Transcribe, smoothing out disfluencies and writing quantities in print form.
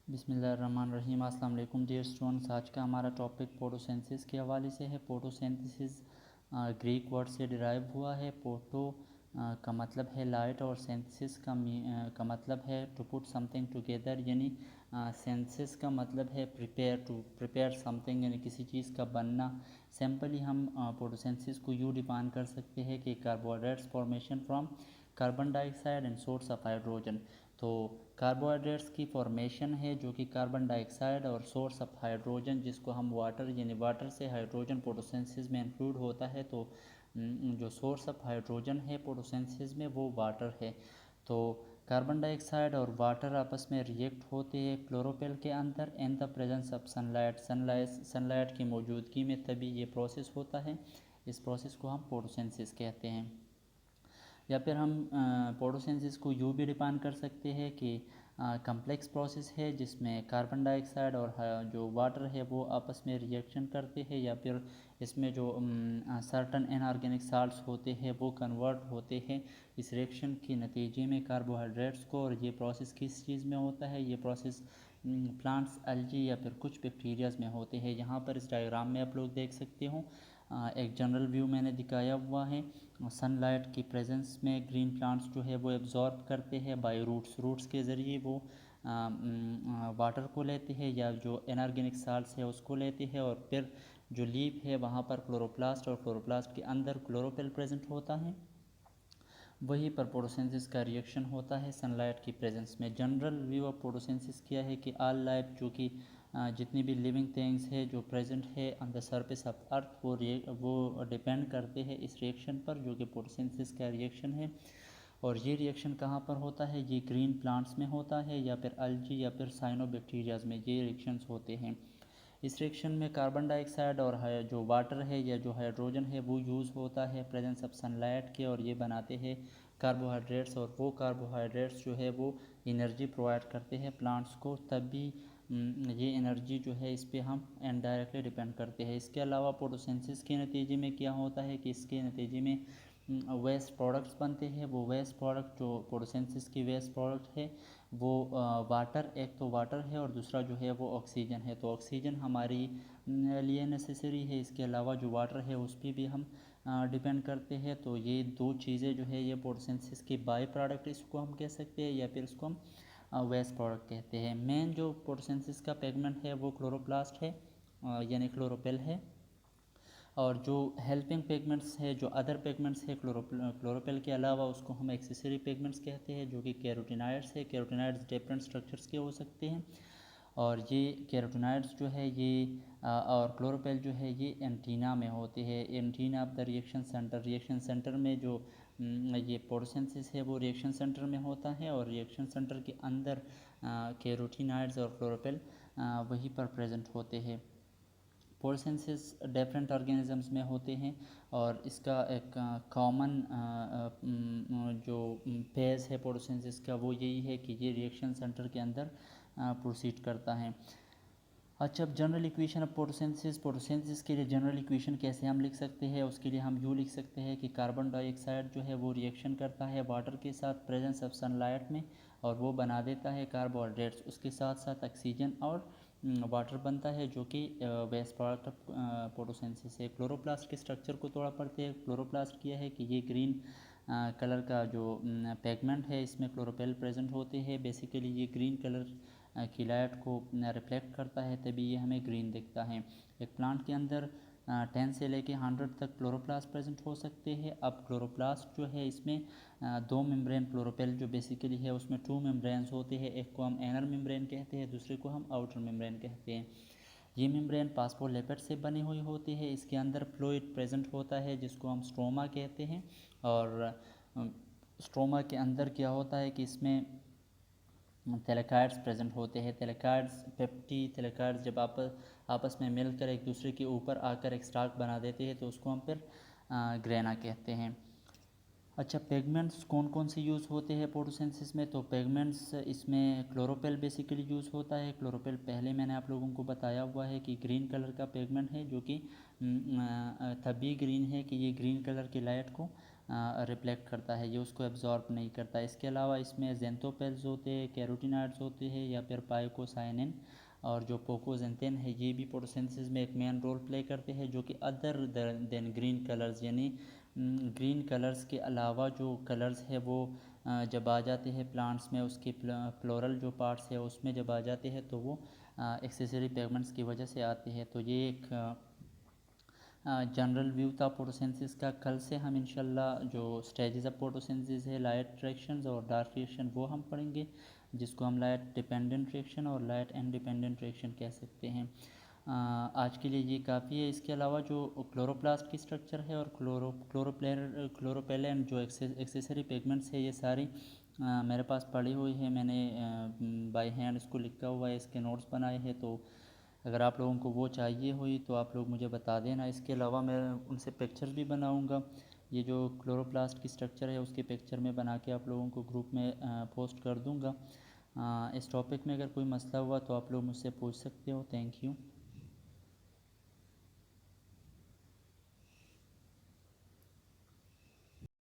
बिस्मिल्लाहिर्रहमानिर्रहीम। अस्सलाम वालेकुम डियर स्टूडेंट्स। आज का हमारा टॉपिक फोटोसिंथेसिस के हवाले से है। फोटोसिंथेसिस ग्रीक वर्ड से डिराइव हुआ है। फोटो का मतलब है लाइट और सिंथेसिस का मतलब है टू पुट समथिंग टुगेदर, यानी सिंथेसिस का मतलब है प्रिपेयर समथिंग, यानी किसी चीज़ का बनना। सिंपली हम फोटोसिंथेसिस को यूँ डिफाइन कर सकते हैं कि carbohydrates formation from carbon dioxide and source of hydrogen. तो कार्बोहाइड्रेट्स की फॉर्मेशन है जो कि कार्बन डाइऑक्साइड और सोर्स ऑफ हाइड्रोजन, जिसको हम वाटर, यानी वाटर से हाइड्रोजन फोटोसिंथेसिस में इंक्लूड होता है। तो जो सोर्स ऑफ हाइड्रोजन है फोटोसिंथेसिस में वो वाटर है। तो कार्बन डाइऑक्साइड और वाटर आपस में रिएक्ट होते हैं क्लोरोफिल के अंदर in the presence of sunlight की मौजूदगी में, तभी ये प्रोसेस होता है। इस प्रोसेस को हम फोटोसिंथेसिस कहते हैं। या फिर हम फोटोसिंथेसिस को यूँ भी डिफाइन कर सकते हैं कि कम्प्लेक्स प्रोसेस है जिसमें कार्बन डाइऑक्साइड और जो वाटर है वो आपस में रिएक्शन करते हैं, या फिर इसमें जो सर्टन इनऑर्गेनिक साल्ट्स होते हैं वो कन्वर्ट होते हैं इस रिएक्शन के नतीजे में कार्बोहाइड्रेट्स को। और ये प्रोसेस किस चीज़ में होता है? ये प्रोसेस प्लांट्स, एल्गी या फिर कुछ बैक्टीरियाज में होते हैं। यहाँ पर इस डायग्राम में आप लोग देख सकते हो, एक जनरल व्यू मैंने दिखाया हुआ है। सनलाइट की प्रेजेंस में ग्रीन प्लांट्स जो है वो एब्जॉर्ब करते हैं बाय रूट्स के ज़रिए वो वाटर को लेते हैं या जो इनऑर्गेनिक साल्ट्स है उसको लेते हैं, और फिर जो लीफ है वहाँ पर क्लोरोप्लास्ट, और क्लोरोप्लास्ट के अंदर क्लोरोफिल प्रेजेंट होता है। वहीं पर फोटोसिंथेसिस का रिएक्शन होता है सनलाइट की प्रेजेंस में। जनरल व्यू ऑफ फोटोसिंथेसिस क्या है कि ऑल लाइफ, जो कि जितनी भी लिविंग थिंग्स है जो प्रेजेंट है on the surface of earth, वो डिपेंड करते हैं इस रिएक्शन पर, जो कि फोटोसिंथेसिस का रिएक्शन है। और ये रिएक्शन कहाँ पर होता है? ये ग्रीन प्लांट्स में होता है, या फिर अल्गी या फिर साइनोबैक्टीरियाज में ये रिएक्शंस होते हैं। इस रिएक्शन में कार्बन डाइऑक्साइड और जो वाटर है या जो हाइड्रोजन है वो यूज़ होता है प्रेजेंस ऑफ सनलाइट के, और ये बनाते हैं कार्बोहाइड्रेट्स। और वो कार्बोहाइड्रेट्स जो है वो एनर्जी प्रोवाइड करते हैं प्लांट्स को, तभी ये एनर्जी जो है इस पर हम इनडायरेक्टली डिपेंड करते हैं। इसके अलावा फोटोसिंथेसिस के नतीजे में क्या होता है कि इसके नतीजे में वेस्ट प्रोडक्ट्स बनते हैं। वो वेस्ट प्रोडक्ट जो फोटोसिंथेसिस की वेस्ट प्रोडक्ट है वो वाटर, एक तो वाटर है और दूसरा जो है वो ऑक्सीजन है। तो ऑक्सीजन हमारी लिए नेसेसरी है, इसके अलावा जो वाटर है उस पर भी हम डिपेंड करते हैं। तो ये दो चीज़ें जो है ये फोटोसिंथेसिस की बाई प्रोडक्ट इसको हम कह सकते हैं, या फिर इसको हम वेस्ट प्रोडक्ट कहते हैं। मेन जो फोटोसिंथेसिस का पिगमेंट है वो क्लोरोप्लास्ट है, यानी क्लोरोफिल है। और जो हेल्पिंग पिगमेंट्स है, जो अदर पिगमेंट्स है क्लोरोफिल के अलावा, उसको हम एक्सेसरी पिगमेंट्स कहते हैं, जो कि कैरोटीनॉइड्स है। कैरोटीनॉइड्स डिफरेंट स्ट्रक्चर्स के हो सकते हैं, और ये कैरोटीनॉइड्स जो है ये और क्लोरोफिल जो है ये एंटीना में होते हैं। Antenna of the reaction centre में जो ये फोटोसिंथेसिस है वो रिएक्शन सेंटर में होता है, और रिएक्शन सेंटर के अंदर कैरोटीनॉइड्स और क्लोरोफिल वहीं पर प्रेजेंट होते हैं। फोटोसिंथेसिस डिफरेंट ऑर्गेनिजम्स में होते हैं, और इसका एक कॉमन जो फेज़ है फोटोसिंथेसिस का वो यही है कि ये रिएक्शन सेंटर के अंदर प्रोसीड करता है। अच्छा, अब जनरल इक्वेशन ऑफ फोटोसिंथेसिस के लिए जनरल इक्वेशन कैसे हम लिख सकते हैं? उसके लिए हम यूँ लिख सकते हैं कि कार्बन डाइऑक्साइड जो है वो रिएक्शन करता है वाटर के साथ प्रेजेंस ऑफ सनलाइट में, और वो बना देता है कार्बोहाइड्रेट्स। उसके साथ साथ ऑक्सीजन और वाटर बनता है, जो कि वेस्ट प्रोडक्ट ऑफ फोटोसिंथेसिस है। क्लोरोप्लास्ट के स्ट्रक्चर को थोड़ा पढ़ते हैं। क्लोरोप्लास्ट किया है कि ये ग्रीन कलर का जो पिगमेंट है इसमें क्लोरोफिल प्रेजेंट होते हैं। बेसिकली ये ग्रीन कलर की लाइट को रिफ्लेक्ट करता है, तभी ये हमें ग्रीन दिखता है। एक प्लांट के अंदर 10 से लेके 100 तक क्लोरोप्लास्ट प्रेजेंट हो सकते हैं। अब क्लोरोप्लास्ट जो है इसमें दो मेम्ब्रेन, क्लोरोफिल जो बेसिकली है उसमें 2 मेम्ब्रेन्स होते हैं। एक को हम इनर मेम्ब्रेन कहते हैं, दूसरे को हम आउटर मेम्ब्रेन कहते हैं। ये मेम्ब्रेन फास्फोलिपिड से बनी हुई होती है। इसके अंदर फ्लूइड प्रेजेंट होता है जिसको हम स्ट्रोमा कहते हैं। और स्ट्रोमा के अंदर क्या होता है कि इसमें थैलेकाइड्स प्रेजेंट होते हैं। थैलेकाइड्स, पेप्टी थैलेकाइड्स जब आपस में मिलकर एक दूसरे के ऊपर आकर एक स्टार्क बना देते हैं तो उसको हम फिर ग्रेना कहते हैं। अच्छा, पिगमेंट्स कौन कौन से यूज़ होते हैं फोटोसिंथेसिस में? तो पिगमेंट्स इसमें क्लोरोफिल बेसिकली यूज़ होता है। क्लोरोफिल पहले मैंने आप लोगों को बताया हुआ है कि ग्रीन कलर का पिगमेंट है, जो कि तभी ग्रीन है कि ये ग्रीन कलर की लाइट को रिफ्लेक्ट करता है, ये उसको एब्जॉर्ब नहीं करता। इसके अलावा इसमें जेंथोपेल्स होते हैं, कैरोटिनॉइड्स होते हैं या फिर पाइकोसाइनिन और जो पोकोजेंथेन है, ये भी फोटोसिंथेसिस में एक मेन रोल प्ले करते हैं, जो कि अदर देन ग्रीन कलर्स, यानी ग्रीन कलर्स के अलावा जो कलर्स है वो जब आ जाते हैं प्लांट्स में, उसके फ्लोरल जो पार्ट्स है उसमें जब आ जाते हैं तो वो एक्सेसरी पिगमेंट्स की वजह से आते हैं। तो ये एक जनरल व्यू था फोटोसिंथेसिस का। कल से हम इंशाल्लाह जो स्टेजेस ऑफ फोटोसिंथेसिस है, लाइट रिएक्शंस और डार्क रिएक्शन, वो हम पढ़ेंगे, जिसको हम लाइट डिपेंडेंट रिएक्शन और लाइट इंडिपेंडेंट रिएक्शन कह सकते हैं। आज के लिए ये काफ़ी है। इसके अलावा जो क्लोरोप्लास्ट की स्ट्रक्चर है और क्लोरोपेलेंट जो एक्सेसरी पिगमेंट्स है, ये सारी मेरे पास पड़ी हुई है। मैंने बाय हैंड इसको लिखा हुआ है, इसके नोट्स बनाए हैं, तो अगर आप लोगों को वो चाहिए हुई तो आप लोग मुझे बता देना। इसके अलावा मैं उनसे पिक्चर्स भी बनाऊंगा। ये जो क्लोरोप्लास्ट की स्ट्रक्चर है उसके पिक्चर में बना के आप लोगों को ग्रुप में पोस्ट कर दूंगा। इस टॉपिक में अगर कोई मसला हुआ तो आप लोग मुझसे पूछ सकते हो। Thank you.